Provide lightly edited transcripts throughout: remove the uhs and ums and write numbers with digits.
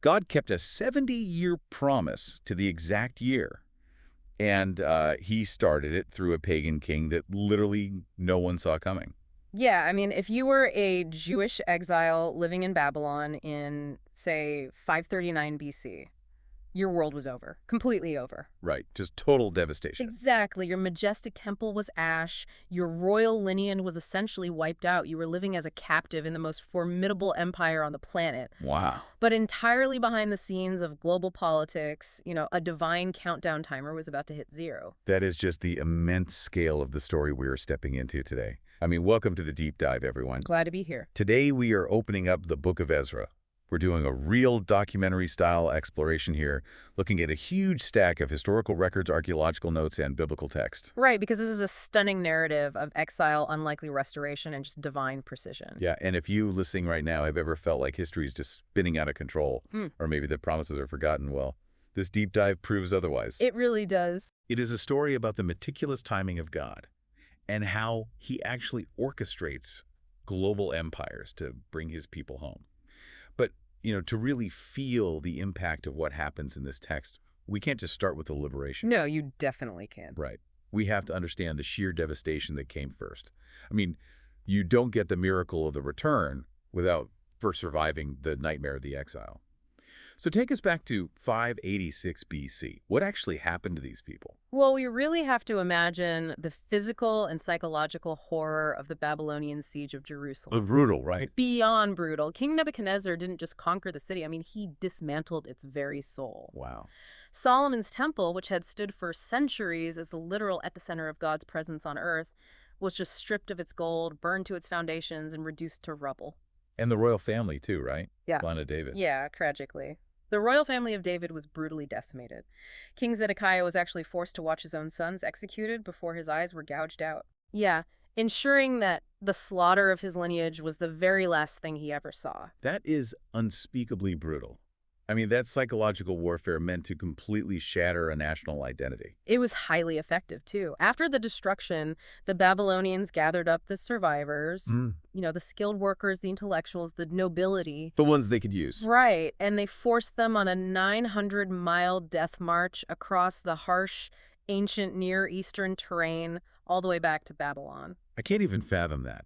God kept a 70-year promise to the exact year. And he started it through a pagan king that literally no one saw coming. Yeah, I mean, if you were a Jewish exile living in Babylon in, say, 539 BC, your world was over. Completely over. Right, just total devastation. Exactly. Your majestic temple was ash. Your royal lineage was essentially wiped out. You were living as a captive in the most formidable empire on the planet. Wow. But entirely behind the scenes of global politics, a divine countdown timer was about to hit zero. That is just the immense scale of the story we are stepping into today. I mean, welcome to the deep dive, everyone. Glad to be here. Today we are opening up the book of Ezra. We're doing a real documentary-style exploration here, looking at a huge stack of historical records, archaeological notes, and biblical text. Right, because this is a stunning narrative of exile, unlikely restoration, and just divine precision. Yeah, and if you listening right now have ever felt like history is just spinning out of control, or maybe the promises are forgotten, well, this deep dive proves otherwise. It really does. It is a story about the meticulous timing of God and how he actually orchestrates global empires to bring his people home. But, to really feel the impact of what happens in this text, we can't just start with the liberation. No, you definitely can. Right. We have to understand the sheer devastation that came first. I mean, you don't get the miracle of the return without first surviving the nightmare of the exile. So take us back to 586 BC. What actually happened to these people? Well, we really have to imagine the physical and psychological horror of the Babylonian siege of Jerusalem. Brutal, right? Beyond brutal. King Nebuchadnezzar didn't just conquer the city. I mean, he dismantled its very soul. Wow. Solomon's temple, which had stood for centuries as the literal epicenter of God's presence on earth, was just stripped of its gold, burned to its foundations, and reduced to rubble. And the royal family too, right? Yeah. Line of David. Yeah, tragically. The royal family of David was brutally decimated. King Zedekiah was actually forced to watch his own sons executed before his eyes were gouged out. Yeah, ensuring that the slaughter of his lineage was the very last thing he ever saw. That is unspeakably brutal. I mean, that psychological warfare meant to completely shatter a national identity. It was highly effective, too. After the destruction, the Babylonians gathered up the survivors, the skilled workers, the intellectuals, the nobility. The ones they could use. Right, and they forced them on a 900-mile death march across the harsh, ancient Near Eastern terrain all the way back to Babylon. I can't even fathom that.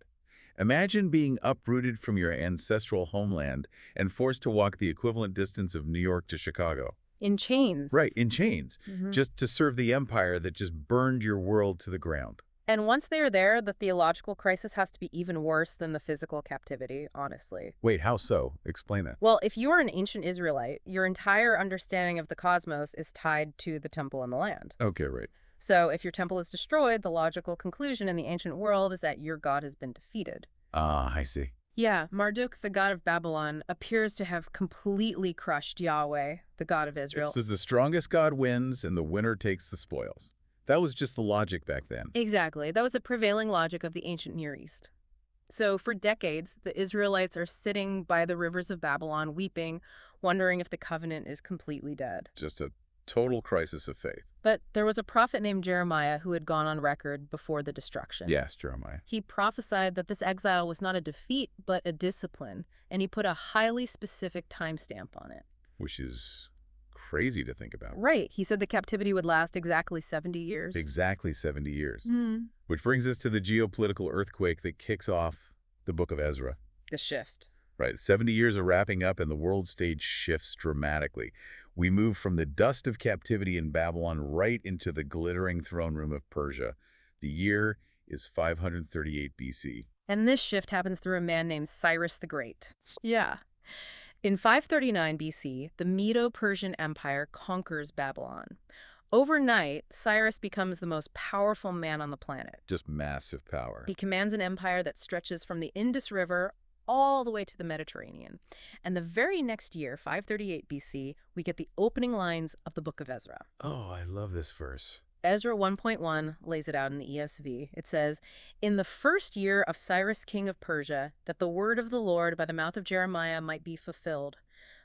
Imagine being uprooted from your ancestral homeland and forced to walk the equivalent distance of New York to Chicago. In chains. Right, in chains, just to serve the empire that just burned your world to the ground. And once they are there, the theological crisis has to be even worse than the physical captivity, honestly. Wait, how so? Explain that. Well, if you are an ancient Israelite, your entire understanding of the cosmos is tied to the temple and the land. Okay, right. So if your temple is destroyed, the logical conclusion in the ancient world is that your god has been defeated. Ah, I see. Yeah, Marduk, the god of Babylon, appears to have completely crushed Yahweh, the god of Israel. It says the strongest god wins and the winner takes the spoils. That was just the logic back then. Exactly. That was the prevailing logic of the ancient Near East. So for decades, the Israelites are sitting by the rivers of Babylon, weeping, wondering if the covenant is completely dead. Just a total crisis of faith. But there was a prophet named Jeremiah who had gone on record before the destruction. Yes, Jeremiah. He prophesied that this exile was not a defeat, but a discipline, and he put a highly specific timestamp on it. Which is crazy to think about. Right. He said the captivity would last exactly 70 years. Exactly 70 years. Mm. Which brings us to the geopolitical earthquake that kicks off the book of Ezra. The shift. Right, 70 years are wrapping up and the world stage shifts dramatically. We move from the dust of captivity in Babylon right into the glittering throne room of Persia. The year is 538 BC. And this shift happens through a man named Cyrus the Great. Yeah. In 539 BC, the Medo-Persian Empire conquers Babylon. Overnight, Cyrus becomes the most powerful man on the planet. Just massive power. He commands an empire that stretches from the Indus River all the way to the Mediterranean. And the very next year, 538 BC, we get the opening lines of the book of Ezra. Oh, I love this verse. Ezra 1.1 lays it out in the ESV. It says, "In the first year of Cyrus king of Persia, that the word of the Lord by the mouth of Jeremiah might be fulfilled.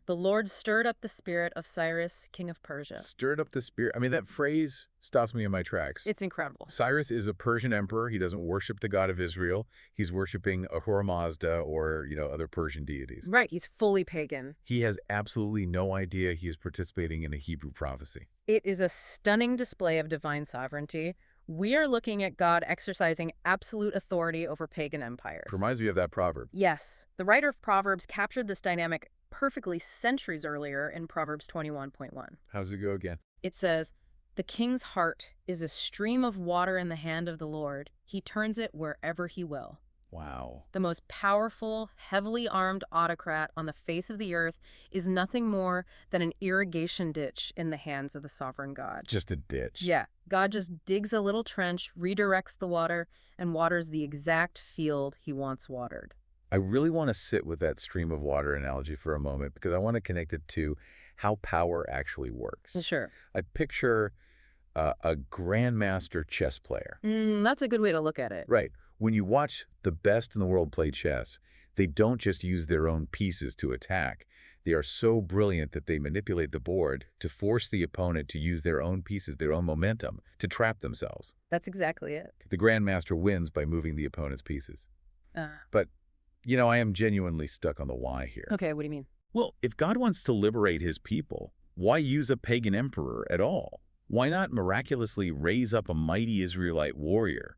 The Lord stirred up the spirit of Cyrus, king of Persia. Stirred up the spirit. I mean, that phrase stops me in my tracks. It's incredible. Cyrus is a Persian emperor. He doesn't worship the god of Israel. He's worshiping Ahura Mazda or, other Persian deities. Right, he's fully pagan. He has absolutely no idea he is participating in a Hebrew prophecy. It is a stunning display of divine sovereignty. We are looking at God exercising absolute authority over pagan empires. Reminds me of that proverb. Yes, the writer of Proverbs captured this dynamic perfectly centuries earlier in Proverbs 21.1. How does it go again? It says, "The king's heart is a stream of water in the hand of the Lord. He turns it wherever he will." Wow. The most powerful, heavily armed autocrat on the face of the earth is nothing more than an irrigation ditch in the hands of the sovereign God. Just a ditch. Yeah, God just digs a little trench, redirects the water, and waters the exact field he wants watered. I really want to sit with that stream of water analogy for a moment because I want to connect it to how power actually works. Sure. I picture a grandmaster chess player. That's a good way to look at it. Right. When you watch the best in the world play chess, they don't just use their own pieces to attack. They are so brilliant that they manipulate the board to force the opponent to use their own pieces, their own momentum, to trap themselves. That's exactly it. The grandmaster wins by moving the opponent's pieces. Uh, But, I am genuinely stuck on the why here. okay, what do you mean? Well, if God wants to liberate his people, why use a pagan emperor at all? Why not miraculously raise up a mighty Israelite warrior,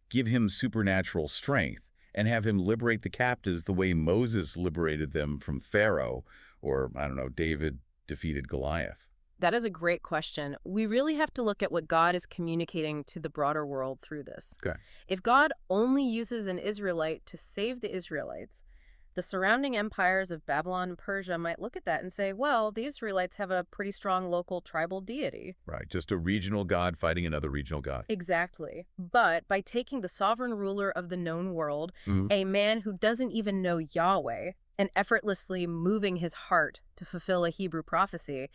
give him supernatural strength, and have him liberate the captives the way Moses liberated them from Pharaoh, or, David defeated Goliath? That is a great question. We really have to look at what God is communicating to the broader world through this. Okay. If God only uses an Israelite to save the Israelites, the surrounding empires of Babylon and Persia might look at that and say, well, the Israelites have a pretty strong local tribal deity. Right, just a regional god fighting another regional god. Exactly. But by taking the sovereign ruler of the known world, a man who doesn't even know Yahweh, and effortlessly moving his heart to fulfill a Hebrew prophecy,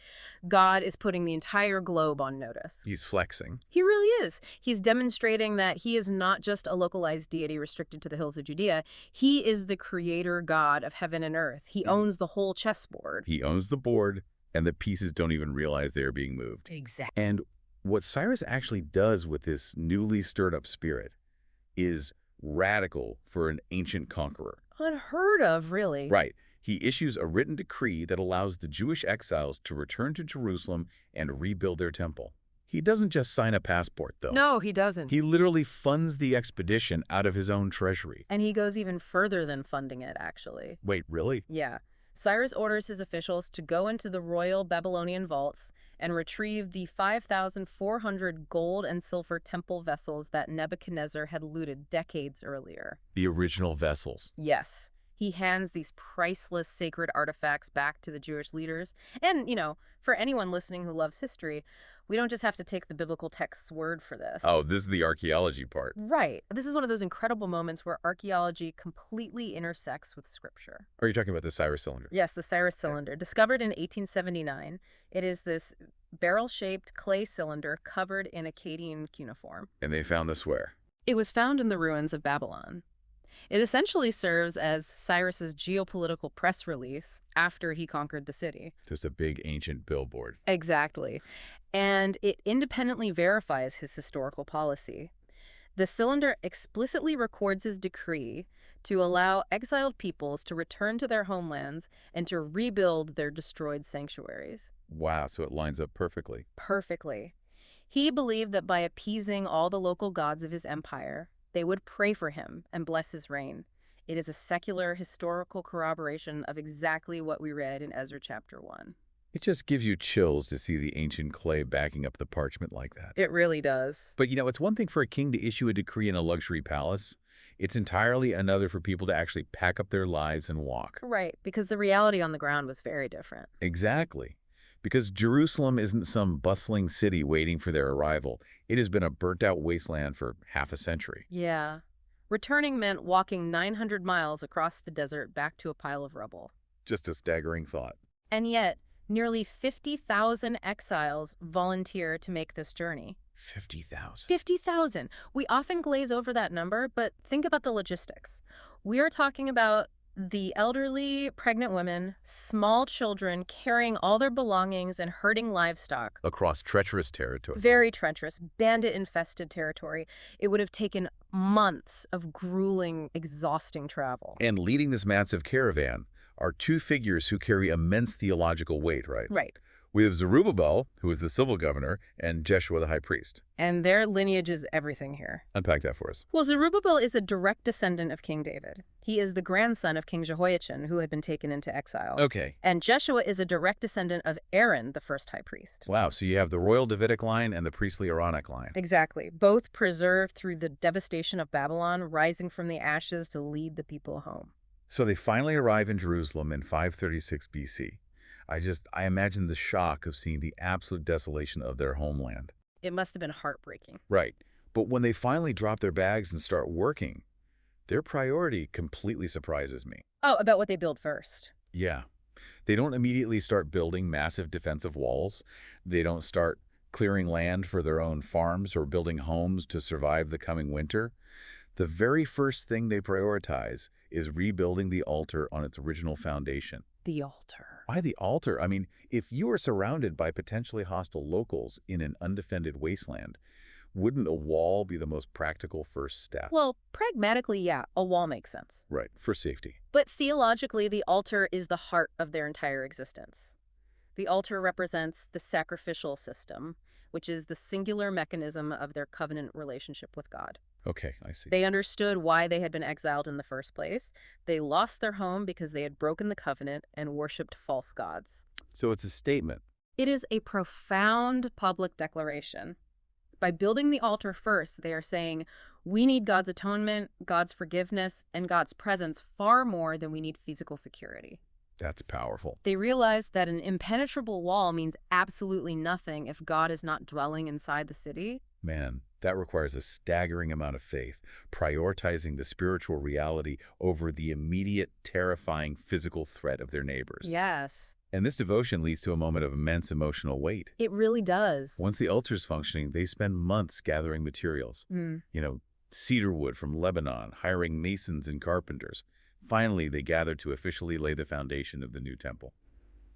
God is putting the entire globe on notice. He's flexing. He really is. He's demonstrating that he is not just a localized deity restricted to the hills of Judea. He is the creator God of heaven and earth. He owns the whole chessboard. He owns the board, and the pieces don't even realize they're being moved. Exactly. And what Cyrus actually does with this newly stirred up spirit is radical for an ancient conqueror. Unheard of, really. Right. He issues a written decree that allows the Jewish exiles to return to Jerusalem and rebuild their temple. He doesn't just sign a passport, though. No, he doesn't. He literally funds the expedition out of his own treasury. And he goes even further than funding it, actually. Wait, really? Yeah. Cyrus orders his officials to go into the royal Babylonian vaults and retrieve the 5,400 gold and silver temple vessels that Nebuchadnezzar had looted decades earlier. The original vessels. Yes. He hands these priceless sacred artifacts back to the Jewish leaders. And, for anyone listening who loves history, we don't just have to take the biblical text's word for this. Oh, this is the archaeology part. Right. This is one of those incredible moments where archaeology completely intersects with scripture. Are you talking about the Cyrus cylinder? Yes, the Cyrus cylinder. Discovered in 1879, it is this barrel-shaped clay cylinder covered in Akkadian cuneiform. And they found this where? It was found in the ruins of Babylon. It essentially serves as Cyrus's geopolitical press release after he conquered the city. Just a big ancient billboard. Exactly. And it independently verifies his historical policy. The cylinder explicitly records his decree to allow exiled peoples to return to their homelands and to rebuild their destroyed sanctuaries. Wow, so it lines up perfectly. Perfectly. He believed that by appeasing all the local gods of his empire, they would pray for him and bless his reign. It is a secular historical corroboration of exactly what we read in Ezra chapter 1. It just gives you chills to see the ancient clay backing up the parchment like that. It really does. But, it's one thing for a king to issue a decree in a luxury palace. It's entirely another for people to actually pack up their lives and walk. Right, because the reality on the ground was very different. Exactly. Because Jerusalem isn't some bustling city waiting for their arrival. It has been a burnt-out wasteland for half a century. Yeah. Returning meant walking 900 miles across the desert back to a pile of rubble. Just a staggering thought. And yet, nearly 50,000 exiles volunteer to make this journey. 50,000. 50,000. We often glaze over that number, but think about the logistics. We are talking about The elderly, pregnant women, small children carrying all their belongings and herding livestock. Across treacherous territory. Very treacherous, bandit-infested territory. It would have taken months of grueling, exhausting travel. And leading this massive caravan are two figures who carry immense theological weight, right? Right. We have Zerubbabel, who is the civil governor, and Jeshua the high priest. And their lineage is everything here. Unpack that for us. Well, Zerubbabel is a direct descendant of King David. He is the grandson of King Jehoiachin, who had been taken into exile. Okay. And Jeshua is a direct descendant of Aaron, the first high priest. Wow, so you have the royal Davidic line and the priestly Aaronic line. Exactly. Both preserved through the devastation of Babylon, rising from the ashes to lead the people home. So they finally arrive in Jerusalem in 536 BC. I imagine the shock of seeing the absolute desolation of their homeland. It must have been heartbreaking. Right. But when they finally drop their bags and start working, their priority completely surprises me. Oh, about what they build first. Yeah. They don't immediately start building massive defensive walls. They don't start clearing land for their own farms or building homes to survive the coming winter. The very first thing they prioritize is rebuilding the altar on its original foundation. The altar. Why the altar? I mean, if you are surrounded by potentially hostile locals in an undefended wasteland, wouldn't a wall be the most practical first step? Well, pragmatically, yeah, a wall makes sense. Right, for safety. But theologically, the altar is the heart of their entire existence. The altar represents the sacrificial system, which is the singular mechanism of their covenant relationship with God. Okay, I see. They understood why they had been exiled in the first place. They lost their home because they had broken the covenant and worshipped false gods. So it's a statement. It is a profound public declaration. By building the altar first, they are saying, we need God's atonement, God's forgiveness, and God's presence far more than we need physical security. That's powerful. They realize that an impenetrable wall means absolutely nothing if God is not dwelling inside the city. Man, that requires a staggering amount of faith, prioritizing the spiritual reality over the immediate, terrifying physical threat of their neighbors. Yes. And this devotion leads to a moment of immense emotional weight. It really does. Once the altar's functioning, they spend months gathering materials. Cedar wood from Lebanon, hiring masons and carpenters. Finally, they gather to officially lay the foundation of the new temple.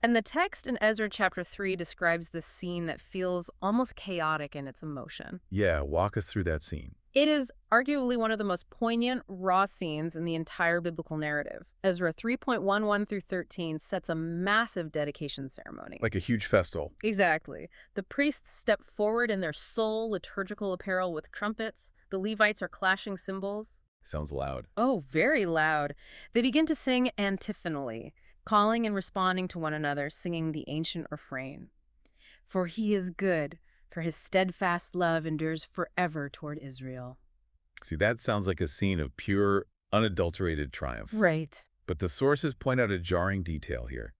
And the text in Ezra chapter 3 describes this scene that feels almost chaotic in its emotion. Yeah, walk us through that scene. It is arguably one of the most poignant, raw scenes in the entire biblical narrative. Ezra 3.11 through 13 sets a massive dedication ceremony. Like a huge festival. Exactly. The priests step forward in their sole liturgical apparel with trumpets. The Levites are clashing cymbals. Sounds loud. Oh, very loud. They begin to sing antiphonally, calling and responding to one another, singing the ancient refrain. For he is good, for his steadfast love endures forever toward Israel. See, that sounds like a scene of pure, unadulterated triumph. Right. But the sources point out a jarring detail here.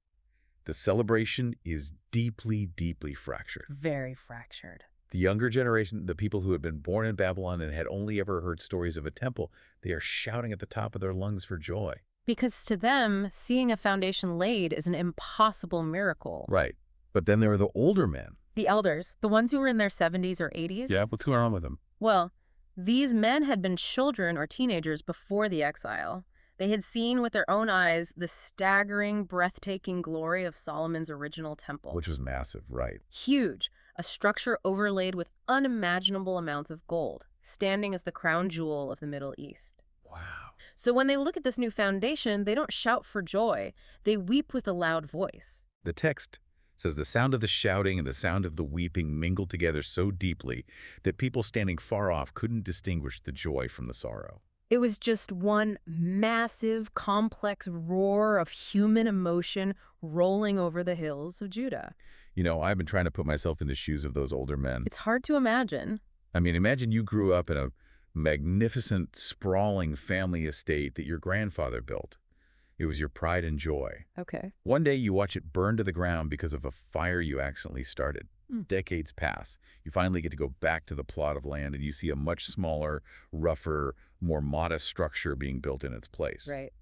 The celebration is deeply, deeply fractured. Very fractured. The younger generation, the people who had been born in Babylon and had only ever heard stories of a temple, they are shouting at the top of their lungs for joy. Because to them, seeing a foundation laid is an impossible miracle. Right. But then there are the older men. The elders, the ones who were in their 70s or 80s. Yeah, what's going on with them? Well, these men had been children or teenagers before the exile. They had seen with their own eyes the staggering, breathtaking glory of Solomon's original temple. Which was massive, right. Huge, a structure overlaid with unimaginable amounts of gold, standing as the crown jewel of the Middle East. Wow. So when they look at this new foundation, they don't shout for joy. They weep with a loud voice. The text says the sound of the shouting and the sound of the weeping mingled together so deeply that people standing far off couldn't distinguish the joy from the sorrow. It was just one massive, complex roar of human emotion rolling over the hills of Judah. I've been trying to put myself in the shoes of those older men. It's hard to imagine. I mean, imagine you grew up in a magnificent, sprawling family estate that your grandfather built. It was your pride and joy. Okay. One day you watch it burn to the ground because of a fire you accidentally started. Decades pass. You finally get to go back to the plot of land and you see a much smaller, rougher, more modest structure being built in its place. Right.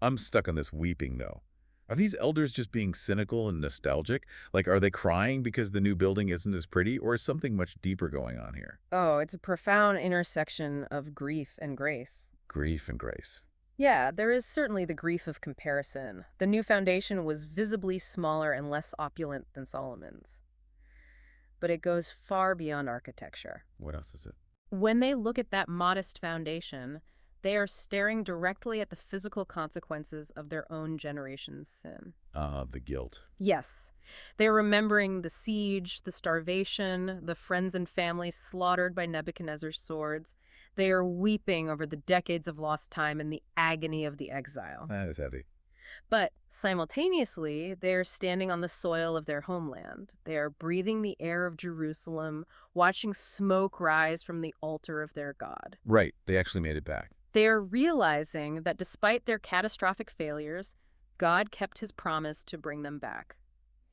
I'm stuck on this weeping, though. Are these elders just being cynical and nostalgic? Like, are they crying because the new building isn't as pretty, or is something much deeper going on here? Oh, it's a profound intersection of grief and grace. Grief and grace. Yeah, there is certainly the grief of comparison. The new foundation was visibly smaller and less opulent than Solomon's. But it goes far beyond architecture. What else is it? When they look at that modest foundation, they are staring directly at the physical consequences of their own generation's sin. The guilt. Yes, they're remembering the siege, the starvation, the friends and families slaughtered by Nebuchadnezzar's swords. They are weeping over the decades of lost time and the agony of the exile. That is heavy. But simultaneously, they are standing on the soil of their homeland. They are breathing the air of Jerusalem, watching smoke rise from the altar of their God. Right. They actually made it back. They are realizing that despite their catastrophic failures, God kept his promise to bring them back.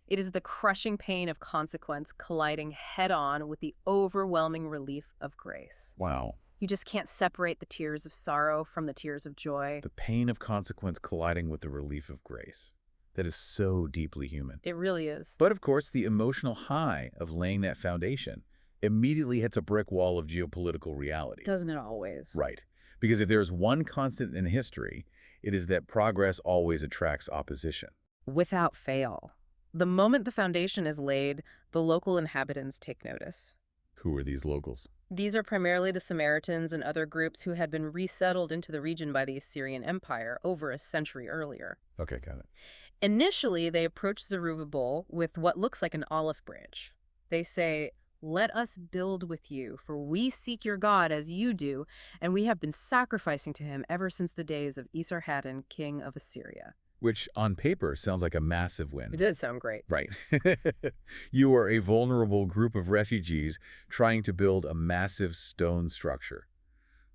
It is the crushing pain of consequence colliding head-on with the overwhelming relief of grace. Wow. You just can't separate the tears of sorrow from the tears of joy. The pain of consequence colliding with the relief of grace. That is so deeply human. It really is. But of course, the emotional high of laying that foundation immediately hits a brick wall of geopolitical reality. Doesn't it always? Right. Because if there's one constant in history, it is that progress always attracts opposition. Without fail. The moment the foundation is laid, the local inhabitants take notice. Who are these locals? These are primarily the Samaritans and other groups who had been resettled into the region by the Assyrian Empire over a century earlier. Okay, got it. Initially, they approach Zerubbabel with what looks like an olive branch. They say, "Let us build with you, for we seek your God as you do, and we have been sacrificing to him ever since the days of Esarhaddon, king of Assyria." Which, on paper, sounds like a massive win. It does sound great. Right. You are a vulnerable group of refugees trying to build a massive stone structure.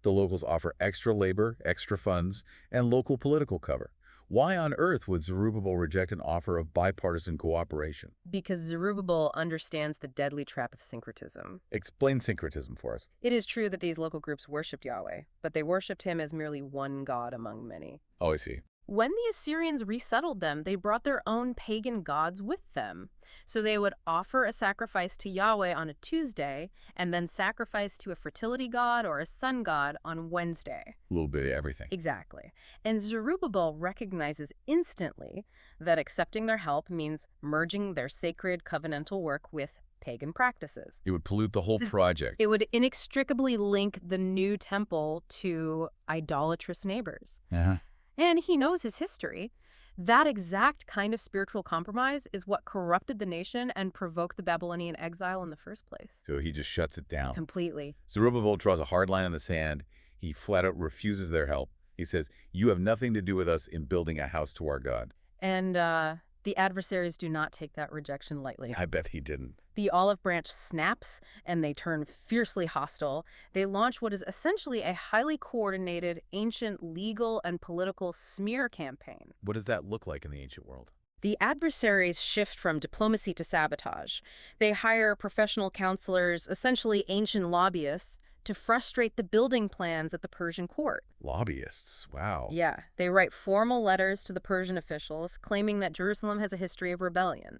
The locals offer extra labor, extra funds, and local political cover. Why on earth would Zerubbabel reject an offer of bipartisan cooperation? Because Zerubbabel understands the deadly trap of syncretism. Explain syncretism for us. It is true that these local groups worshipped Yahweh, but they worshipped him as merely one god among many. Oh, I see. When the Assyrians resettled them, they brought their own pagan gods with them. So they would offer a sacrifice to Yahweh on a Tuesday, and then sacrifice to a fertility god or a sun god on Wednesday. A little bit of everything. Exactly. And Zerubbabel recognizes instantly that accepting their help means merging their sacred covenantal work with pagan practices. It would pollute the whole project. It would inextricably link the new temple to idolatrous neighbors. Uh-huh. And he knows his history. That exact kind of spiritual compromise is what corrupted the nation and provoked the Babylonian exile in the first place. So he just shuts it down. Completely. Zerubbabel draws a hard line in the sand. He flat out refuses their help. He says, "You have nothing to do with us in building a house to our God." And the adversaries do not take that rejection lightly. I bet he didn't. The olive branch snaps, and they turn fiercely hostile. They launch what is essentially a highly coordinated, ancient legal and political smear campaign. What does that look like in the ancient world? The adversaries shift from diplomacy to sabotage. They hire professional counselors, essentially ancient lobbyists, to frustrate the building plans at the Persian court. Lobbyists. Wow. Yeah, they write formal letters to the Persian officials claiming that Jerusalem has a history of rebellion.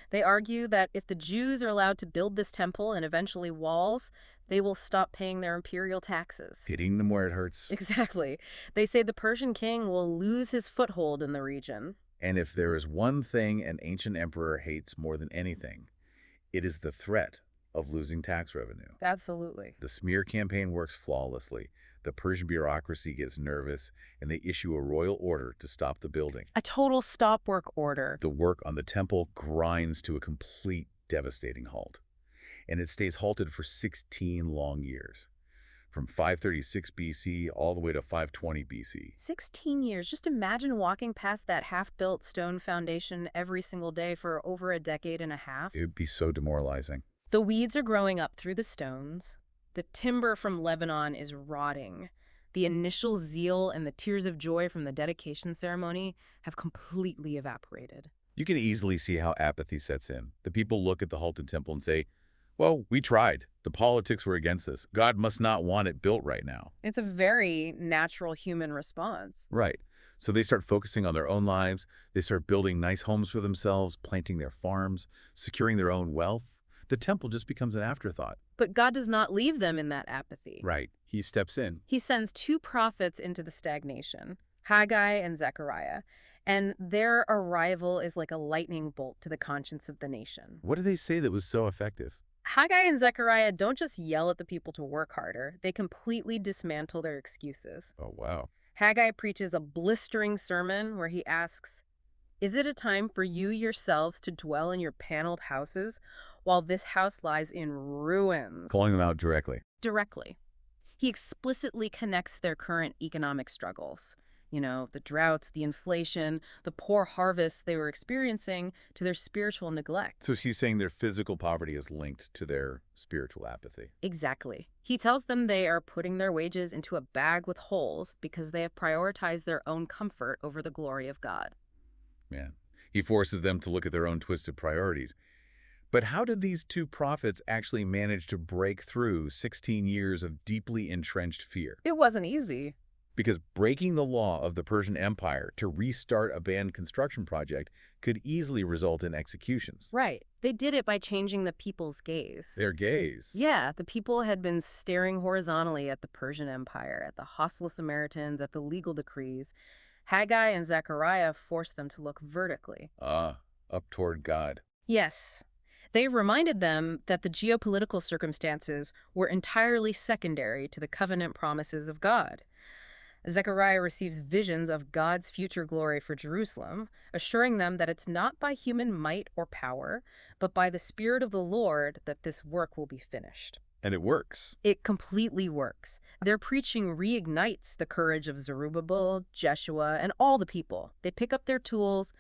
They argue that if the Jews are allowed to build this temple and eventually walls, they will stop paying their imperial taxes. Hitting them where it hurts. Exactly. They say the Persian king will lose his foothold in the region. And if there is one thing an ancient emperor hates more than anything, it is the threat of losing tax revenue. Absolutely. The smear campaign works flawlessly. The Persian bureaucracy gets nervous, and they issue a royal order to stop the building. A total stop work order. The work on the temple grinds to a complete, devastating halt. And it stays halted for 16 long years, from 536 BC all the way to 520 BC. 16 years. Just imagine walking past that half-built stone foundation every single day for over a decade and a half. It would be so demoralizing. The weeds are growing up through the stones. The timber from Lebanon is rotting. The initial zeal and the tears of joy from the dedication ceremony have completely evaporated. You can easily see how apathy sets in. The people look at the halted temple and say, "Well, we tried. The politics were against us. God must not want it built right now." It's a very natural human response. Right. So they start focusing on their own lives. They start building nice homes for themselves, planting their farms, securing their own wealth. The temple just becomes an afterthought. But God does not leave them in that apathy. Right. He steps in. He sends 2 prophets into the stagnation, Haggai and Zechariah, and their arrival is like a lightning bolt to the conscience of the nation. What did they say that was so effective? Haggai and Zechariah don't just yell at the people to work harder, they completely dismantle their excuses. Oh, wow. Haggai preaches a blistering sermon where he asks, "Is it a time for you yourselves to dwell in your paneled houses while this house lies in ruins?" Calling them out directly. Directly. He explicitly connects their current economic struggles, the droughts, the inflation, the poor harvests they were experiencing, to their spiritual neglect. So she's saying their physical poverty is linked to their spiritual apathy. Exactly. He tells them they are putting their wages into a bag with holes because they have prioritized their own comfort over the glory of God. Man. He forces them to look at their own twisted priorities. But how did these 2 prophets actually manage to break through 16 years of deeply entrenched fear? It wasn't easy. Because breaking the law of the Persian Empire to restart a banned construction project could easily result in executions. Right. They did it by changing the people's gaze. Their gaze. Yeah, the people had been staring horizontally at the Persian Empire, at the hostile Samaritans, at the legal decrees. Haggai and Zechariah forced them to look vertically. Up toward God. Yes. They reminded them that the geopolitical circumstances were entirely secondary to the covenant promises of God. Zechariah receives visions of God's future glory for Jerusalem, assuring them that it's not by human might or power, but by the Spirit of the Lord that this work will be finished. And it works. It completely works. Their preaching reignites the courage of Zerubbabel, Jeshua, and all the people. They pick up their tools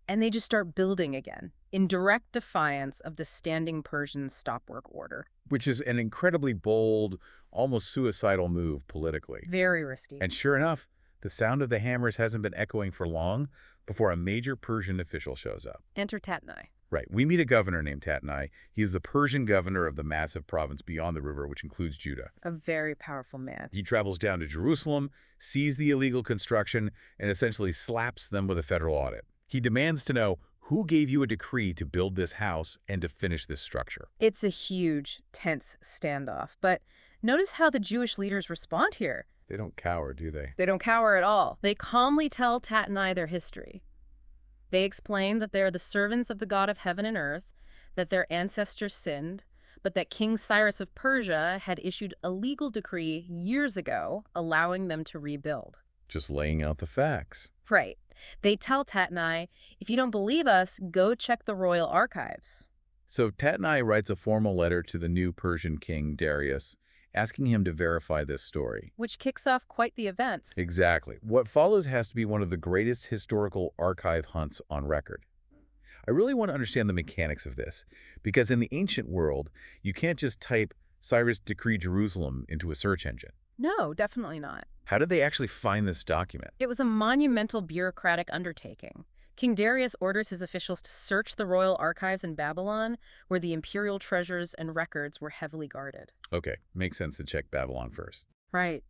and they just start building again, in direct defiance of the standing Persian stop-work order. Which is an incredibly bold, almost suicidal move politically. Very risky. And sure enough, the sound of the hammers hasn't been echoing for long before a major Persian official shows up. Enter Tatnai. Right. We meet a governor named Tatnai. He's the Persian governor of the massive province beyond the river, which includes Judah. A very powerful man. He travels down to Jerusalem, sees the illegal construction, and essentially slaps them with a federal audit. He demands to know who gave you a decree to build this house and to finish this structure. It's a huge, tense standoff. But notice how the Jewish leaders respond here. They don't cower, do they? They don't cower at all. They calmly tell Tatnai their history. They explain that they are the servants of the God of heaven and earth, that their ancestors sinned, but that King Cyrus of Persia had issued a legal decree years ago allowing them to rebuild. Just laying out the facts. Right. They tell Tatnai, if you don't believe us, go check the royal archives. So Tatnai writes a formal letter to the new Persian king, Darius, asking him to verify this story. Which kicks off quite the event. Exactly. What follows has to be one of the greatest historical archive hunts on record. I really want to understand the mechanics of this, because in the ancient world, you can't just type Cyrus decreed Jerusalem into a search engine. No, definitely not. How did they actually find this document? It was a monumental bureaucratic undertaking. King Darius orders his officials to search the royal archives in Babylon, where the imperial treasures and records were heavily guarded. Okay, makes sense to check Babylon first. Right.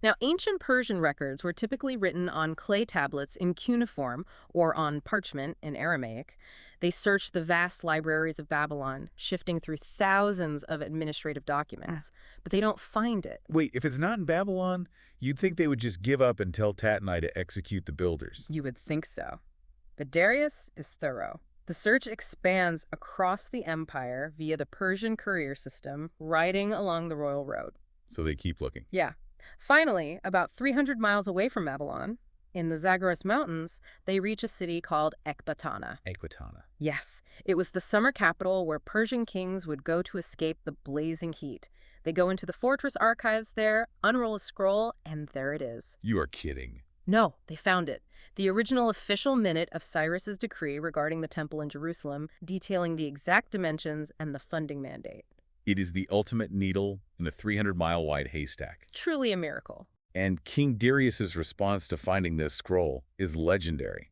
Now, ancient Persian records were typically written on clay tablets in cuneiform or on parchment in Aramaic. They searched the vast libraries of Babylon, shifting through thousands of administrative documents, but they don't find it. Wait, if it's not in Babylon, you'd think they would just give up and tell Tatnai to execute the builders. You would think so. But Darius is thorough. The search expands across the empire via the Persian courier system, riding along the royal road. So they keep looking. Yeah. Finally, about 300 miles away from Babylon, in the Zagros Mountains, they reach a city called Ecbatana. Ecbatana. Yes, it was the summer capital where Persian kings would go to escape the blazing heat. They go into the fortress archives there, unroll a scroll, and there it is. You are kidding. No, they found it. The original official minute of Cyrus's decree regarding the temple in Jerusalem, detailing the exact dimensions and the funding mandate. It is the ultimate needle in a 300-mile-wide haystack. Truly a miracle. And King Darius's response to finding this scroll is legendary.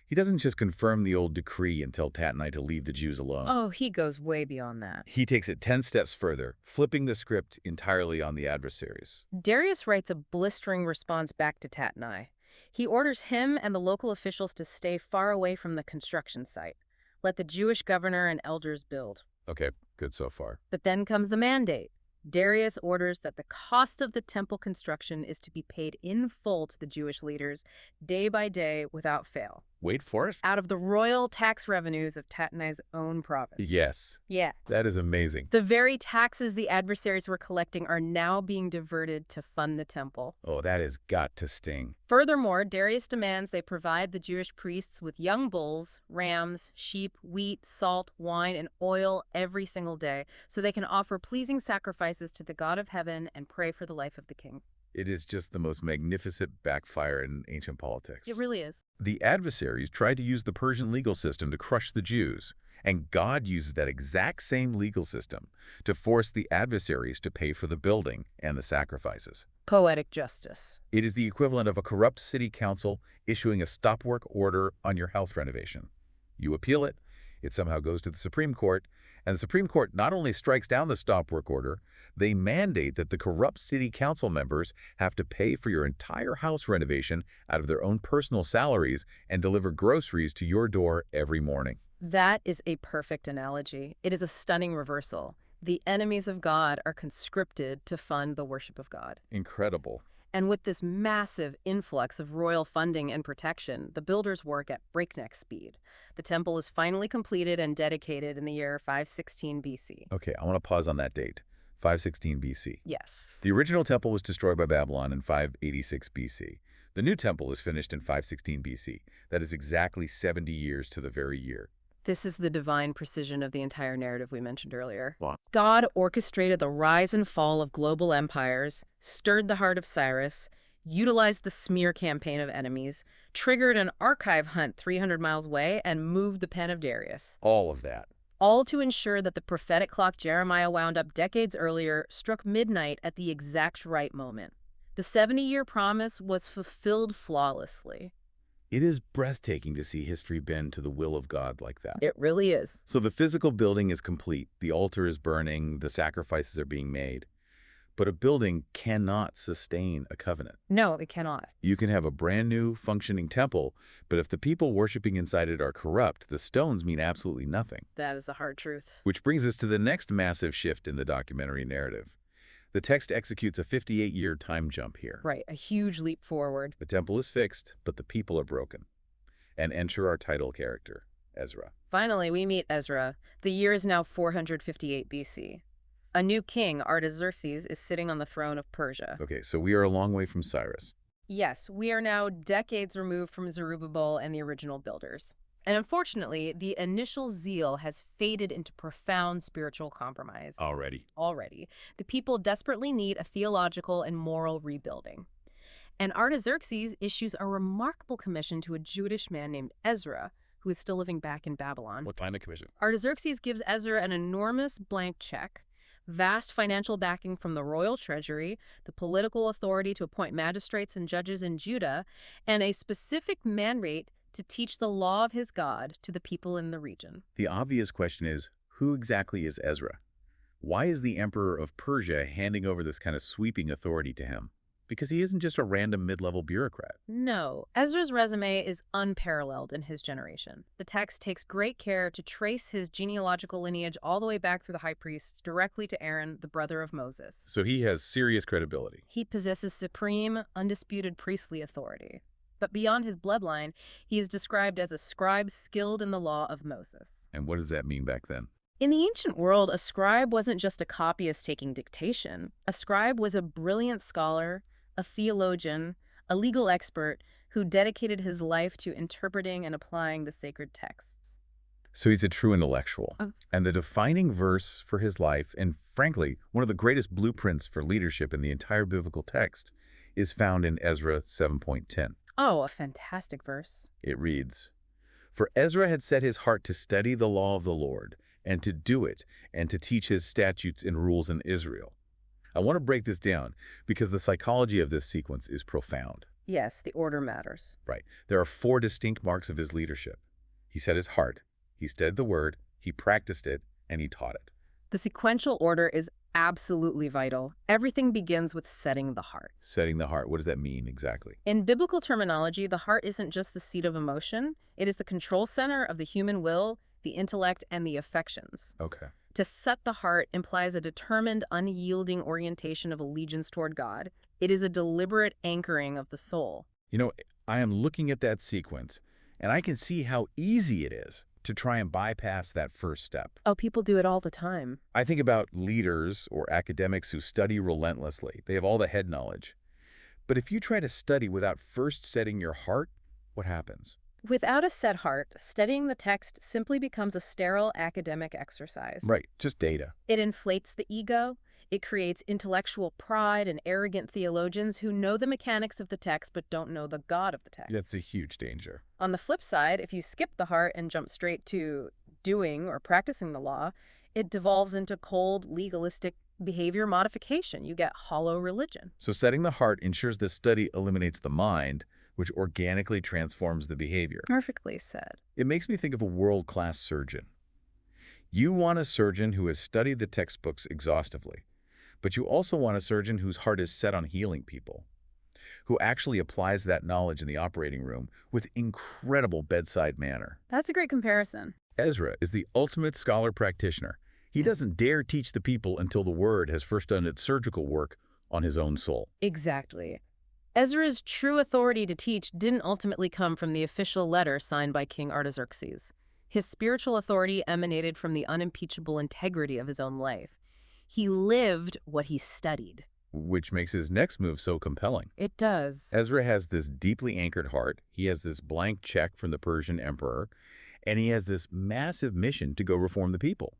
He doesn't just confirm the old decree and tell Tatnai to leave the Jews alone. Oh, he goes way beyond that. He takes it 10 steps further, flipping the script entirely on the adversaries. Darius writes a blistering response back to Tatnai. He orders him and the local officials to stay far away from the construction site. Let the Jewish governor and elders build. Okay, good so far. But then comes the mandate. Darius orders that the cost of the temple construction is to be paid in full to the Jewish leaders, day by day, without fail, Wait for it? out of the royal tax revenues of Tatnai's own province. Yes. Yeah. That is amazing. The very taxes the adversaries were collecting are now being diverted to fund the temple. Oh, that has got to sting. Furthermore, Darius demands they provide the Jewish priests with young bulls, rams, sheep, wheat, salt, wine, and oil every single day so they can offer pleasing sacrifices to the God of heaven and pray for the life of the king. It is just the most magnificent backfire in ancient politics. It really is. The adversaries tried to use the Persian legal system to crush the Jews, and God uses that exact same legal system to force the adversaries to pay for the building and the sacrifices. Poetic justice. It is the equivalent of a corrupt city council issuing a stop work order on your house renovation. You appeal it, it somehow goes to the Supreme Court, and the Supreme Court not only strikes down the stop work order, they mandate that the corrupt city council members have to pay for your entire house renovation out of their own personal salaries and deliver groceries to your door every morning. That is a perfect analogy. It is a stunning reversal. The enemies of God are conscripted to fund the worship of God. Incredible. And with this massive influx of royal funding and protection, the builders work at breakneck speed. The temple is finally completed and dedicated in the year 516 BC. Okay, I want to pause on that date, 516 BC. Yes. The original temple was destroyed by Babylon in 586 BC. The new temple is finished in 516 BC. That is exactly 70 years to the very year. This is the divine precision of the entire narrative we mentioned earlier. Wow. God orchestrated the rise and fall of global empires, stirred the heart of Cyrus, utilized the smear campaign of enemies, triggered an archive hunt 300 miles away, and moved the pen of Darius. All of that. All to ensure that the prophetic clock Jeremiah wound up decades earlier struck midnight at the exact right moment. The 70-year promise was fulfilled flawlessly. It is breathtaking to see history bend to the will of God like that. It really is. So the physical building is complete, the altar is burning, the sacrifices are being made. But a building cannot sustain a covenant. No, it cannot. You can have a brand new functioning temple, but if the people worshiping inside it are corrupt, the stones mean absolutely nothing. That is the hard truth. Which brings us to the next massive shift in the documentary narrative. The text executes a 58-year time jump here. Right, a huge leap forward. The temple is fixed, but the people are broken. And enter our title character, Ezra. Finally, we meet Ezra. The year is now 458 BC. A new king, Artaxerxes, is sitting on the throne of Persia. Okay, so we are a long way from Cyrus. Yes, we are now decades removed from Zerubbabel and the original builders. And unfortunately, the initial zeal has faded into profound spiritual compromise. Already. The people desperately need a theological and moral rebuilding. And Artaxerxes issues a remarkable commission to a Jewish man named Ezra, who is still living back in Babylon. What kind of commission? Artaxerxes gives Ezra an enormous blank check, vast financial backing from the royal treasury, the political authority to appoint magistrates and judges in Judah, and a specific mandate to teach the law of his God to the people in the region. The obvious question is, who exactly is Ezra? Why is the emperor of Persia handing over this kind of sweeping authority to him? Because he isn't just a random mid-level bureaucrat. No, Ezra's resume is unparalleled in his generation. The text takes great care to trace his genealogical lineage all the way back through the high priest directly to Aaron, the brother of Moses. So he has serious credibility. He possesses supreme, undisputed priestly authority. But beyond his bloodline, he is described as a scribe skilled in the law of Moses. And what does that mean back then? In the ancient world, a scribe wasn't just a copyist taking dictation. A scribe was a brilliant scholar, a theologian, a legal expert who dedicated his life to interpreting and applying the sacred texts. So he's a true intellectual. And the defining verse for his life, and frankly, one of the greatest blueprints for leadership in the entire biblical text, is found in Ezra 7.10. Oh, a fantastic verse. It reads, "For Ezra had set his heart to study the law of the Lord, and to do it, and to teach his statutes and rules in Israel." I want to break this down because the psychology of this sequence is profound. Yes, the order matters. Right. There are 4 distinct marks of his leadership. He set his heart, he studied the word, he practiced it, and he taught it. The sequential order is absolutely vital. Everything begins with setting the heart. Setting the heart, what does that mean exactly? In biblical terminology, the heart isn't just the seat of emotion. It is the control center of the human will, the intellect, and the affections. Okay. To set the heart implies a determined, unyielding orientation of allegiance toward God. It is a deliberate anchoring of the soul. You know, I am looking at that sequence, and I can see how easy it is to try and bypass that first step. Oh, people do it all the time. I think about leaders or academics who study relentlessly. They have all the head knowledge. But if you try to study without first setting your heart, what happens? Without a set heart, studying the text simply becomes a sterile academic exercise. Right, just data. It inflates the ego. It creates intellectual pride and arrogant theologians who know the mechanics of the text but don't know the God of the text. That's a huge danger. On the flip side, if you skip the heart and jump straight to doing or practicing the law, it devolves into cold, legalistic behavior modification. You get hollow religion. So setting the heart ensures the study eliminates the mind, which organically transforms the behavior. Perfectly said. It makes me think of a world-class surgeon. You want a surgeon who has studied the textbooks exhaustively, but you also want a surgeon whose heart is set on healing people, who actually applies that knowledge in the operating room with incredible bedside manner. That's a great comparison. Ezra is the ultimate scholar practitioner. He doesn't dare teach the people until the word has first done its surgical work on his own soul. Exactly. Ezra's true authority to teach didn't ultimately come from the official letter signed by King Artaxerxes. His spiritual authority emanated from the unimpeachable integrity of his own life. He lived what he studied. Which makes his next move so compelling. It does. Ezra has this deeply anchored heart. He has this blank check from the Persian emperor, and he has this massive mission to go reform the people.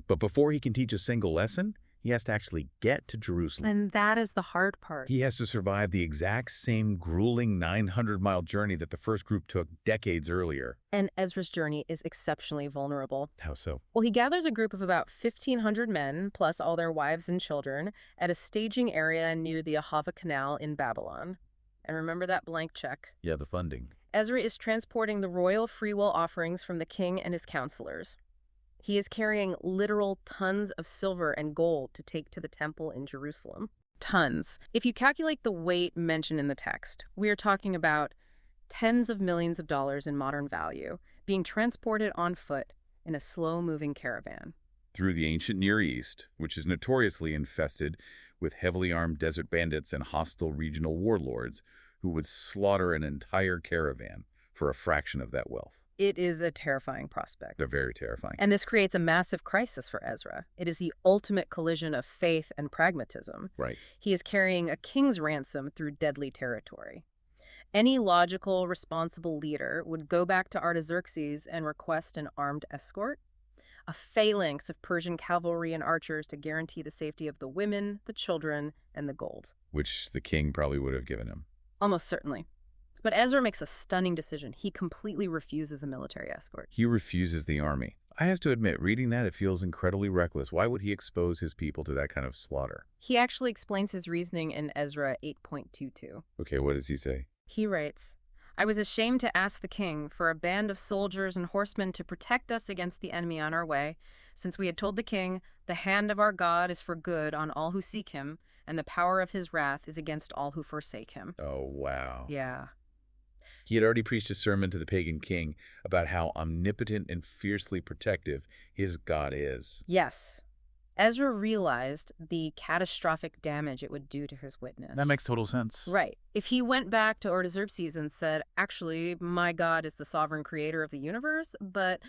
But before he can teach a single lesson, he has to actually get to Jerusalem. And that is the hard part. He has to survive the exact same grueling 900-mile journey that the first group took decades earlier. And Ezra's journey is exceptionally vulnerable. How so? Well, he gathers a group of about 1,500 men, plus all their wives and children, at a staging area near the Ahava Canal in Babylon. And remember that blank check? Yeah, the funding. Ezra is transporting the royal freewill offerings from the king and his counselors. He is carrying literal tons of silver and gold to take to the temple in Jerusalem. Tons. If you calculate the weight mentioned in the text, we are talking about tens of millions of dollars in modern value being transported on foot in a slow-moving caravan. Through the ancient Near East, which is notoriously infested with heavily armed desert bandits and hostile regional warlords who would slaughter an entire caravan for a fraction of that wealth. It is a terrifying prospect. They're very terrifying. And this creates a massive crisis for Ezra. It is the ultimate collision of faith and pragmatism. Right. He is carrying a king's ransom through deadly territory. Any logical, responsible leader would go back to Artaxerxes and request an armed escort, a phalanx of Persian cavalry and archers to guarantee the safety of the women, the children, and the gold. Which the king probably would have given him. Almost certainly. But Ezra makes a stunning decision. He completely refuses a military escort. He refuses the army. I have to admit, reading that, it feels incredibly reckless. Why would he expose his people to that kind of slaughter? He actually explains his reasoning in Ezra 8.22. Okay, what does he say? He writes, "I was ashamed to ask the king for a band of soldiers and horsemen to protect us against the enemy on our way, since we had told the king, the hand of our God is for good on all who seek him, and the power of his wrath is against all who forsake him." Oh, wow. Yeah. He had already preached a sermon to the pagan king about how omnipotent and fiercely protective his God is. Yes. Ezra realized the catastrophic damage it would do to his witness. That makes total sense. Right. If he went back to Artaxerxes and said, actually, my God is the sovereign creator of the universe, but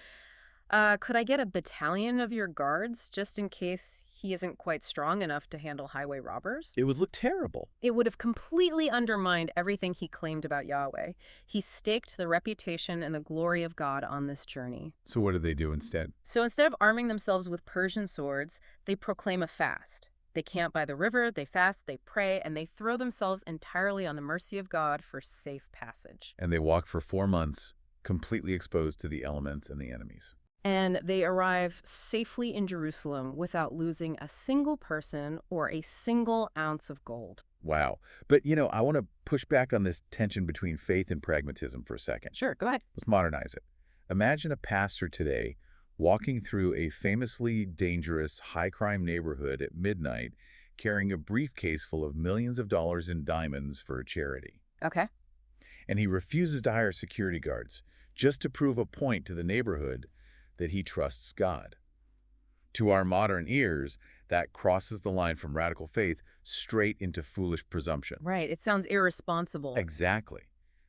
could I get a battalion of your guards just in case he isn't quite strong enough to handle highway robbers? It would look terrible. It would have completely undermined everything he claimed about Yahweh. He staked the reputation and the glory of God on this journey. So what did they do instead? So instead of arming themselves with Persian swords, they proclaim a fast. They camp by the river, they fast, they pray, and they throw themselves entirely on the mercy of God for safe passage. And they walk for 4 months, completely exposed to the elements and the enemies. And they arrive safely in Jerusalem without losing a single person or a single ounce of gold. Wow. But, I want to push back on this tension between faith and pragmatism for a second. Sure, go ahead. Let's modernize it. Imagine a pastor today walking through a famously dangerous, high-crime neighborhood at midnight, carrying a briefcase full of millions of dollars in diamonds for a charity. Okay. And he refuses to hire security guards just to prove a point to the neighborhood that he trusts God. To our modern ears, that crosses the line from radical faith straight into foolish presumption. Right, it sounds irresponsible. Exactly.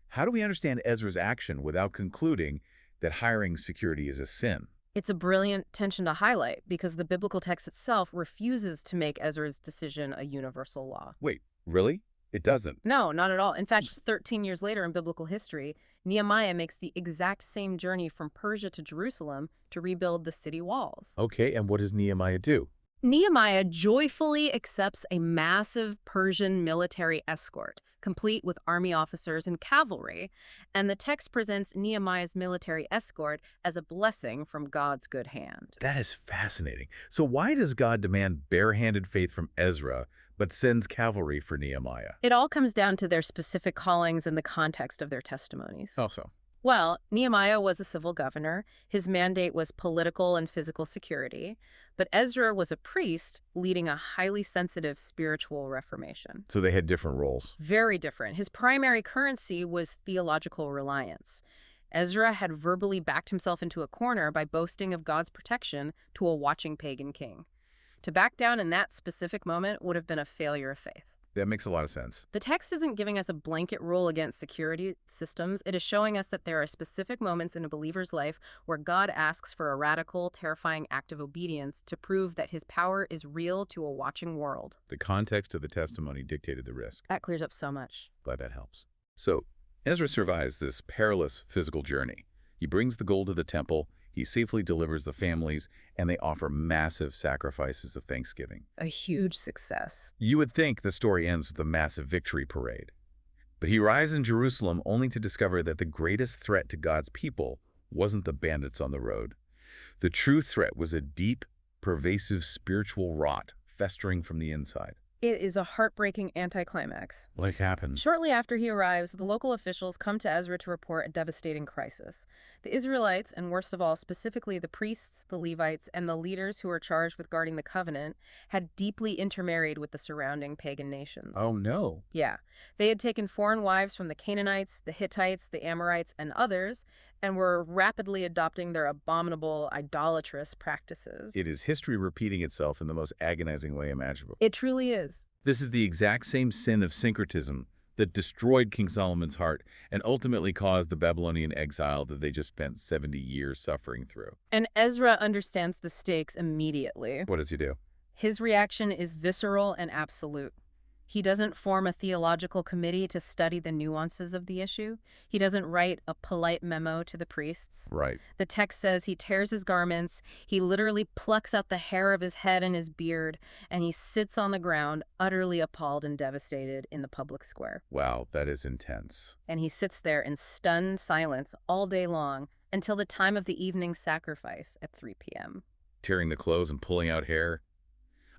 How do we understand Ezra's action without concluding that hiring security is a sin? It's a brilliant tension to highlight because the biblical text itself refuses to make Ezra's decision a universal law. Wait, really? It doesn't. No, not at all. In fact, just 13 years later in biblical history, Nehemiah makes the exact same journey from Persia to Jerusalem to rebuild the city walls. Okay, and what does Nehemiah do? Nehemiah joyfully accepts a massive Persian military escort, complete with army officers and cavalry, and the text presents Nehemiah's military escort as a blessing from God's good hand. That is fascinating. So why does God demand barehanded faith from Ezra, but sends cavalry for Nehemiah? It all comes down to their specific callings and the context of their testimonies. Also, Well, Nehemiah was a civil governor. His mandate was political and physical security. But Ezra was a priest leading a highly sensitive spiritual reformation. so they had different roles. Very different. His primary currency was theological reliance. Ezra had verbally backed himself into a corner by boasting of God's protection to a watching pagan king. To back down in that specific moment would have been a failure of faith. That makes a lot of sense. The text isn't giving us a blanket rule against security systems. It is showing us that there are specific moments in a believer's life where God asks for a radical, terrifying act of obedience to prove that his power is real to a watching world. The context of the testimony dictated the risk. That clears up so much. Glad that helps. So, Ezra survives this perilous physical journey. He brings the gold to the temple, he safely delivers the families, and they offer massive sacrifices of thanksgiving. A huge success. You would think the story ends with a massive victory parade. But he arrives in Jerusalem only to discover that the greatest threat to God's people wasn't the bandits on the road. The true threat was a deep, pervasive spiritual rot festering from the inside. It is a heartbreaking anticlimax. What happened? Shortly after he arrives, the local officials come to Ezra to report a devastating crisis. The Israelites, and worst of all, specifically the priests, the Levites, and the leaders who were charged with guarding the covenant, had deeply intermarried with the surrounding pagan nations. Oh, no. Yeah. They had taken foreign wives from the Canaanites, the Hittites, the Amorites, and others, and were rapidly adopting their abominable, idolatrous practices. It is history repeating itself in the most agonizing way imaginable. It truly is. This is the exact same sin of syncretism that destroyed King Solomon's heart and ultimately caused the Babylonian exile that they just spent 70 years suffering through. And Ezra understands the stakes immediately. What does he do? His reaction is visceral and absolute. He doesn't form a theological committee to study the nuances of the issue. He doesn't write a polite memo to the priests. Right. The text says he tears his garments, he literally plucks out the hair of his head and his beard, and he sits on the ground, utterly appalled and devastated in the public square. Wow, that is intense. And he sits there in stunned silence all day long until the time of the evening sacrifice at 3 p.m. Tearing the clothes and pulling out hair.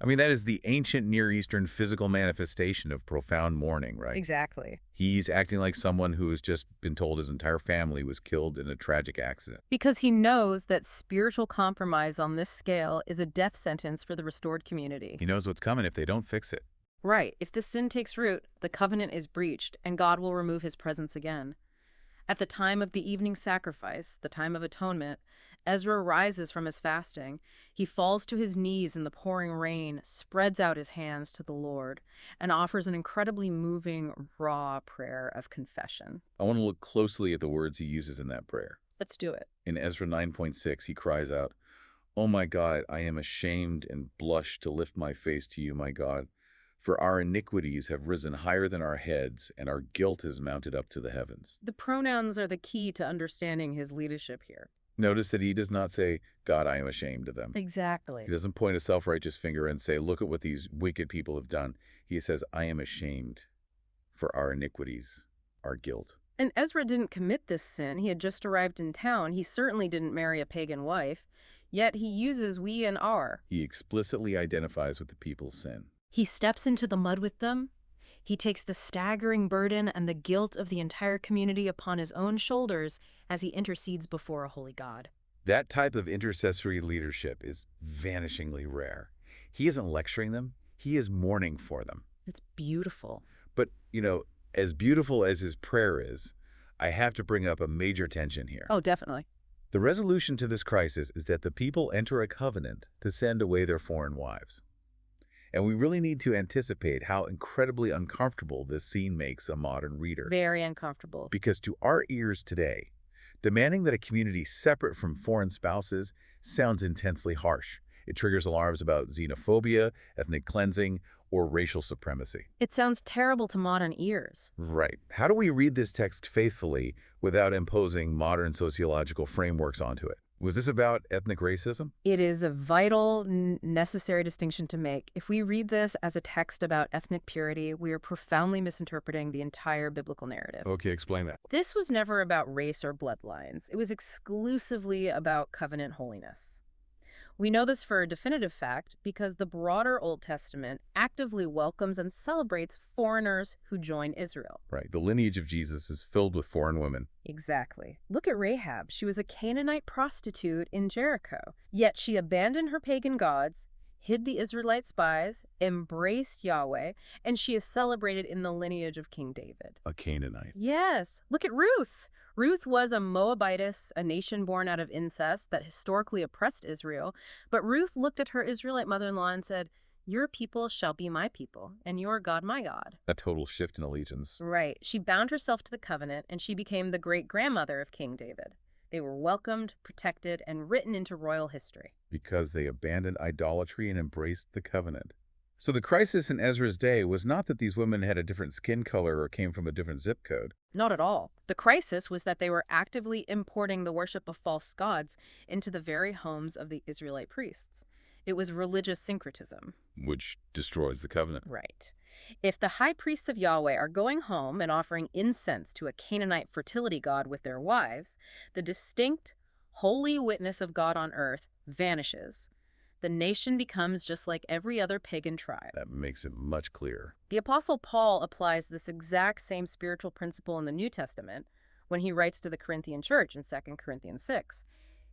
I mean, that is the ancient Near Eastern physical manifestation of profound mourning, right? Exactly. He's acting like someone who has just been told his entire family was killed in a tragic accident. Because he knows that spiritual compromise on this scale is a death sentence for the restored community. He knows what's coming if they don't fix it. Right. If this sin takes root, the covenant is breached, and God will remove his presence again. At the time of the evening sacrifice, the time of atonement, Ezra rises from his fasting. He falls to his knees in the pouring rain, spreads out his hands to the Lord, and offers an incredibly moving, raw prayer of confession. I want to look closely at the words he uses in that prayer. Let's do it. In Ezra 9:6, he cries out, "Oh my God, I am ashamed and blush to lift my face to you, my God, for our iniquities have risen higher than our heads, and our guilt is mounted up to the heavens." The pronouns are the key to understanding his leadership here. Notice that he does not say, "God, I am ashamed of them." Exactly. He doesn't point a self-righteous finger and say, "Look at what these wicked people have done." He says, "I am ashamed for our iniquities, our guilt." And Ezra didn't commit this sin. He had just arrived in town. He certainly didn't marry a pagan wife. Yet he uses we and our. He explicitly identifies with the people's sin. He steps into the mud with them. He takes the staggering burden and the guilt of the entire community upon his own shoulders as he intercedes before a holy God. That type of intercessory leadership is vanishingly rare. He isn't lecturing them. He is mourning for them. It's beautiful. But, as beautiful as his prayer is, I have to bring up a major tension here. Oh, definitely. The resolution to this crisis is that the people enter a covenant to send away their foreign wives. And we really need to anticipate how incredibly uncomfortable this scene makes a modern reader. Very uncomfortable. Because to our ears today, demanding that a community separate from foreign spouses sounds intensely harsh. It triggers alarms about xenophobia, ethnic cleansing, or racial supremacy. It sounds terrible to modern ears. Right. How do we read this text faithfully without imposing modern sociological frameworks onto it? Was this about ethnic racism? It is a vital, necessary distinction to make. If we read this as a text about ethnic purity, we are profoundly misinterpreting the entire biblical narrative. Okay, explain that. This was never about race or bloodlines. It was exclusively about covenant holiness. We know this for a definitive fact because the broader Old Testament actively welcomes and celebrates foreigners who join Israel. Right. The lineage of Jesus is filled with foreign women. Exactly. Look at Rahab. She was a Canaanite prostitute in Jericho. Yet she abandoned her pagan gods, hid the Israelite spies, embraced Yahweh, and she is celebrated in the lineage of King David. A Canaanite. Yes. Look at Ruth. Ruth was a Moabitess, a nation born out of incest that historically oppressed Israel. But Ruth looked at her Israelite mother-in-law and said, "Your people shall be my people, and your God my God." A total shift in allegiance. Right. She bound herself to the covenant, and she became the great-grandmother of King David. They were welcomed, protected, and written into royal history. Because they abandoned idolatry and embraced the covenant. So the crisis in Ezra's day was not that these women had a different skin color or came from a different zip code. Not at all. The crisis was that they were actively importing the worship of false gods into the very homes of the Israelite priests. It was religious syncretism. Which destroys the covenant. Right. If the high priests of Yahweh are going home and offering incense to a Canaanite fertility god with their wives, the distinct, holy witness of God on earth vanishes. The nation becomes just like every other pagan tribe. That makes it much clearer. The Apostle Paul applies this exact same spiritual principle in the New Testament when he writes to the Corinthian church in 2 Corinthians 6.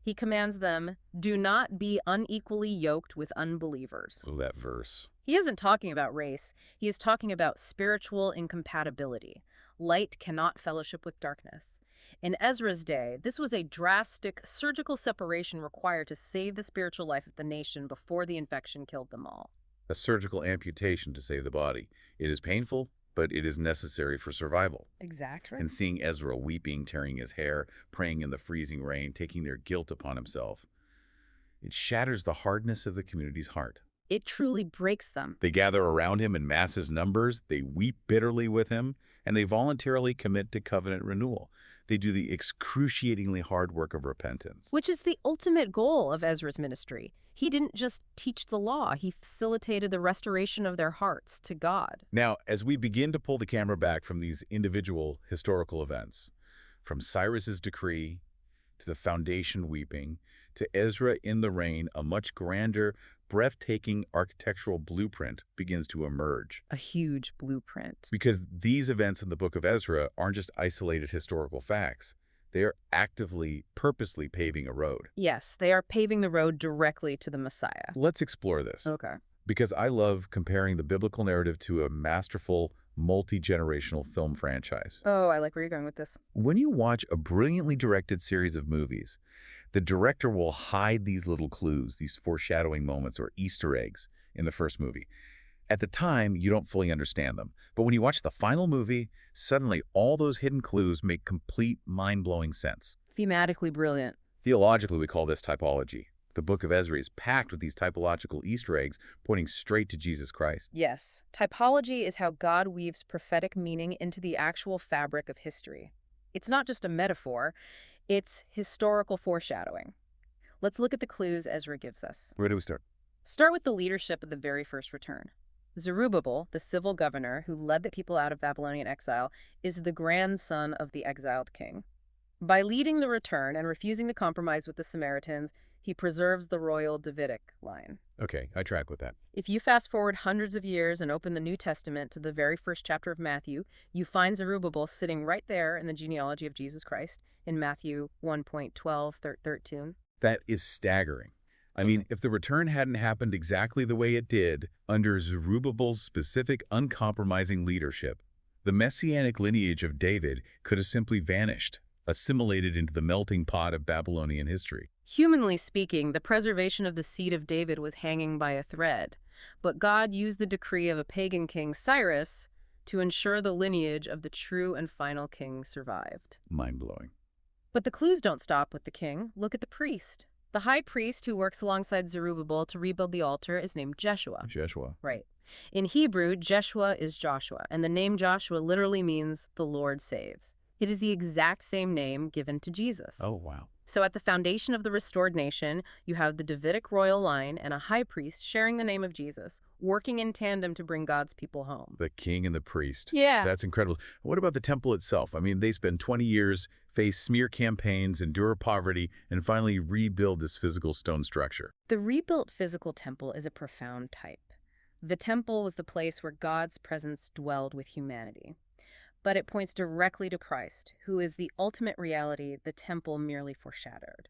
He commands them, "Do not be unequally yoked with unbelievers." Oh, that verse. He isn't talking about race. He is talking about spiritual incompatibility. Light cannot fellowship with darkness. In Ezra's day, this was a drastic surgical separation required to save the spiritual life of the nation before the infection killed them all. A surgical amputation to save the body. It is painful, but it is necessary for survival. Exactly. And seeing Ezra weeping, tearing his hair, praying in the freezing rain, taking their guilt upon himself, it shatters the hardness of the community's heart. It truly breaks them. They gather around him in massive numbers, they weep bitterly with him, and they voluntarily commit to covenant renewal. They do the excruciatingly hard work of repentance. Which is the ultimate goal of Ezra's ministry. He didn't just teach the law, he facilitated the restoration of their hearts to God. Now, as we begin to pull the camera back from these individual historical events, from Cyrus's decree to the foundation weeping, to Ezra in the rain, a much grander, breathtaking architectural blueprint begins to emerge. A huge blueprint. Because these events in the book of Ezra aren't just isolated historical facts. They are actively, purposely paving a road. Yes, they are paving the road directly to the Messiah. Let's explore this. Okay. Because I love comparing the biblical narrative to a masterful, multi-generational film franchise. Oh, I like where you're going with this. When you watch a brilliantly directed series of movies, the director will hide these little clues, these foreshadowing moments or Easter eggs in the first movie. At the time, you don't fully understand them. But when you watch the final movie, suddenly all those hidden clues make complete, mind-blowing sense. Thematically brilliant. Theologically, we call this typology. The book of Ezra is packed with these typological Easter eggs pointing straight to Jesus Christ. Yes. Typology is how God weaves prophetic meaning into the actual fabric of history. It's not just a metaphor, it's historical foreshadowing. Let's look at the clues Ezra gives us. Where do we start? Start with the leadership of the very first return. Zerubbabel, the civil governor who led the people out of Babylonian exile, is the grandson of the exiled king. By leading the return and refusing to compromise with the Samaritans, he preserves the royal Davidic line. Okay, I track with that. If you fast forward hundreds of years and open the New Testament to the very first chapter of Matthew, you find Zerubbabel sitting right there in the genealogy of Jesus Christ in Matthew 1.12-13. That is staggering. I mean, if the return hadn't happened exactly the way it did, under Zerubbabel's specific, uncompromising leadership, the messianic lineage of David could have simply vanished. assimilated into the melting pot of Babylonian history. Humanly speaking, the preservation of the seed of David was hanging by a thread, but God used the decree of a pagan king, Cyrus, to ensure the lineage of the true and final king survived. Mind-blowing. But the clues don't stop with the king. Look at the priest. The high priest who works alongside Zerubbabel to rebuild the altar is named Jeshua. Jeshua. Right. In Hebrew, Jeshua is Joshua, and the name Joshua literally means the Lord saves. It is the exact same name given to Jesus. Oh, wow. So at the foundation of the restored nation, you have the Davidic royal line and a high priest sharing the name of Jesus, working in tandem to bring God's people home. The king and the priest. Yeah. That's incredible. What about the temple itself? I mean, they spend 20 years, face smear campaigns, endure poverty, and finally rebuild this physical stone structure. The rebuilt physical temple is a profound type. The temple was the place where God's presence dwelled with humanity. But it points directly to Christ, who is the ultimate reality the temple merely foreshadowed.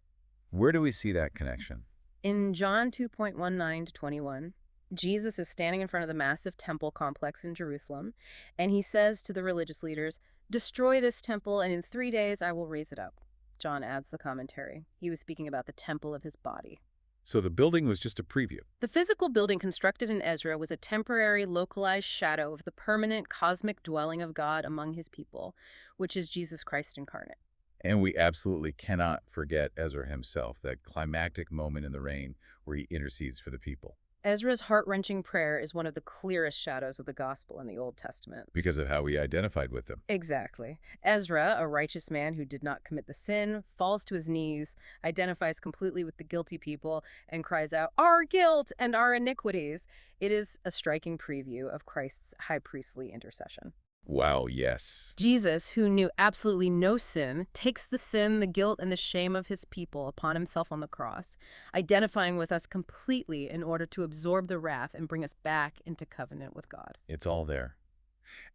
Where do we see that connection? In John 2:19-21, Jesus is standing in front of the massive temple complex in Jerusalem, and he says to the religious leaders, "Destroy this temple, and in 3 days I will raise it up." John adds the commentary. He was speaking about the temple of his body. So the building was just a preview. The physical building constructed in Ezra was a temporary, localized shadow of the permanent cosmic dwelling of God among his people, which is Jesus Christ incarnate. And we absolutely cannot forget Ezra himself, that climactic moment in the reign where he intercedes for the people. Ezra's heart-wrenching prayer is one of the clearest shadows of the gospel in the Old Testament. Because of how he identified with them. Exactly. Ezra, a righteous man who did not commit the sin, falls to his knees, identifies completely with the guilty people, and cries out, "Our guilt and our iniquities." It is a striking preview of Christ's high priestly intercession. Wow, yes. Jesus, who knew absolutely no sin, takes the sin, the guilt, and the shame of his people upon himself on the cross, identifying with us completely in order to absorb the wrath and bring us back into covenant with God. It's all there.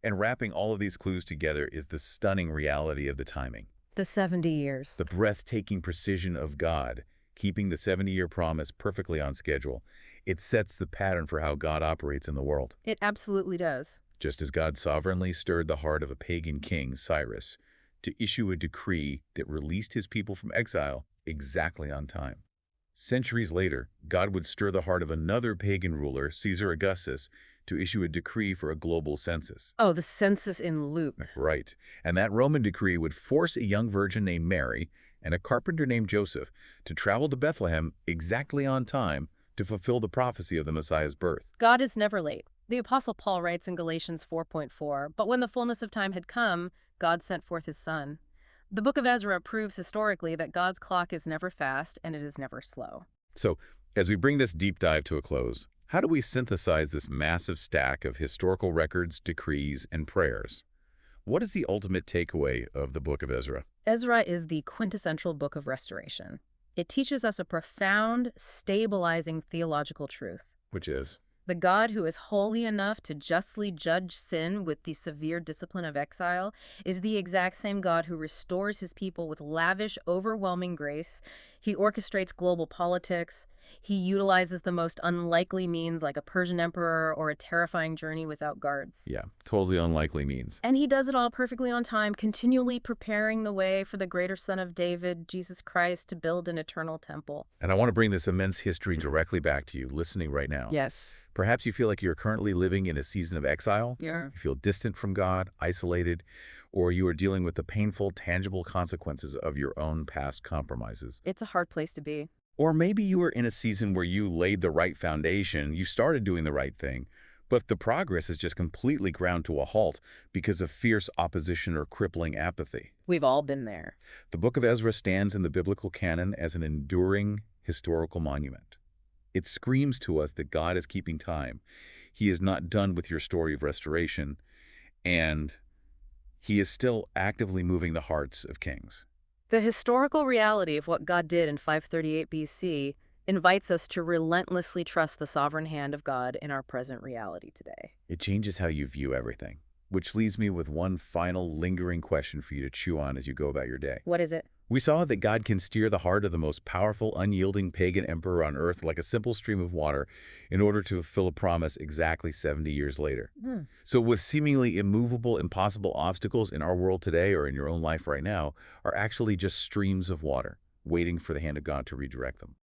And wrapping all of these clues together is the stunning reality of the timing. The 70 years. The breathtaking precision of God, keeping the 70-year promise perfectly on schedule. It sets the pattern for how God operates in the world. It absolutely does. Just as God sovereignly stirred the heart of a pagan king, Cyrus, to issue a decree that released his people from exile exactly on time. Centuries later, God would stir the heart of another pagan ruler, Caesar Augustus, to issue a decree for a global census. Oh, the census in Luke. Right. And that Roman decree would force a young virgin named Mary and a carpenter named Joseph to travel to Bethlehem exactly on time to fulfill the prophecy of the Messiah's birth. God is never late. The Apostle Paul writes in Galatians 4:4, "But when the fullness of time had come, God sent forth his Son." The book of Ezra proves historically that God's clock is never fast and it is never slow. So, as we bring this deep dive to a close, how do we synthesize this massive stack of historical records, decrees, and prayers? What is the ultimate takeaway of the book of Ezra? Ezra is the quintessential book of restoration. It teaches us a profound, stabilizing theological truth. Which is? The God who is holy enough to justly judge sin with the severe discipline of exile is the exact same God who restores his people with lavish, overwhelming grace. He orchestrates global politics. He utilizes the most unlikely means like a Persian emperor or a terrifying journey without guards. Yeah, totally unlikely means. And he does it all perfectly on time, continually preparing the way for the greater Son of David, Jesus Christ, to build an eternal temple. And I want to bring this immense history directly back to you, listening right now. Yes. Perhaps you feel like you're currently living in a season of exile. Yeah. You feel distant from God, isolated, or you are dealing with the painful, tangible consequences of your own past compromises. It's a hard place to be. Or maybe you are in a season where you laid the right foundation, you started doing the right thing, but the progress is just completely ground to a halt because of fierce opposition or crippling apathy. We've all been there. The book of Ezra stands in the biblical canon as an enduring historical monument. It screams to us that God is keeping time. He is not done with your story of restoration, and he is still actively moving the hearts of kings. The historical reality of what God did in 538 BC invites us to relentlessly trust the sovereign hand of God in our present reality today. It changes how you view everything, which leaves me with one final lingering question for you to chew on as you go about your day. What is it? We saw that God can steer the heart of the most powerful, unyielding pagan emperor on earth like a simple stream of water in order to fulfill a promise exactly 70 years later. Hmm. So with seemingly immovable, impossible obstacles in our world today or in your own life right now are actually just streams of water, waiting for the hand of God to redirect them.